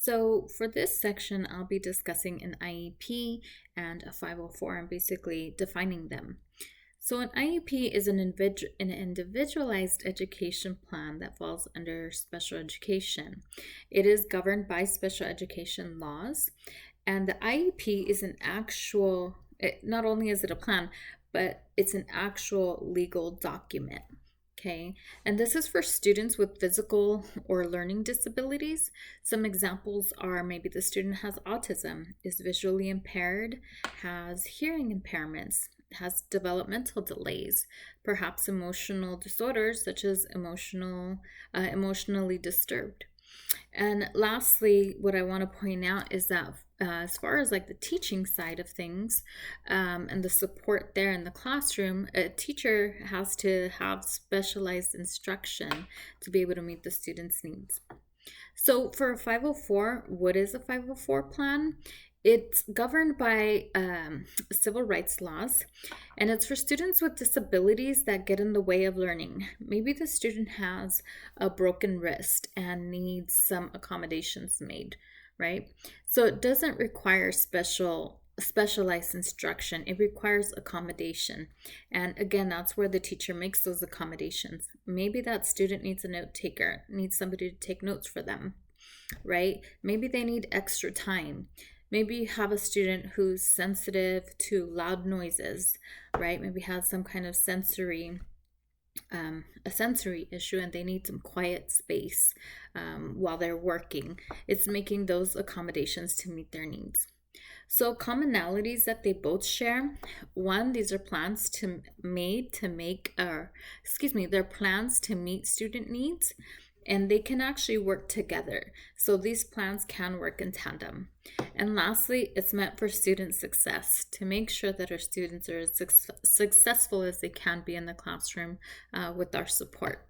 So for this section, I'll be discussing an IEP and a 504 and basically defining them. So an IEP is an individualized education plan that falls under special education. It is governed by special education laws, and the IEP is not only is it a plan, but it's an actual legal document. Okay, and this is for students with physical or learning disabilities. Some examples are maybe the student has autism, is visually impaired, has hearing impairments, has developmental delays, perhaps emotional disorders such as emotionally disturbed. And lastly, what I want to point out is that as far as like the teaching side of things and the support there in the classroom, a teacher has to have specialized instruction to be able to meet the students' needs. So for a 504, what is a 504 plan? It's governed by civil rights laws, and it's for students with disabilities that get in the way of learning. Maybe the student has a broken wrist and needs some accommodations made, right? So it doesn't require specialized instruction. It requires accommodation. And again, that's where the teacher makes those accommodations. Maybe that student needs a note taker, needs somebody to take notes for them, right? Maybe they need extra time. Maybe you have a student who's sensitive to loud noises, right? Maybe has some kind of a sensory issue and they need some quiet space while they're working. It's making those accommodations to meet their needs. So commonalities that they both share. One, these are plans they're plans to meet student needs, and they can actually work together. So these plans can work in tandem. And lastly, it's meant for student success, to make sure that our students are as successful as they can be in the classroom with our support.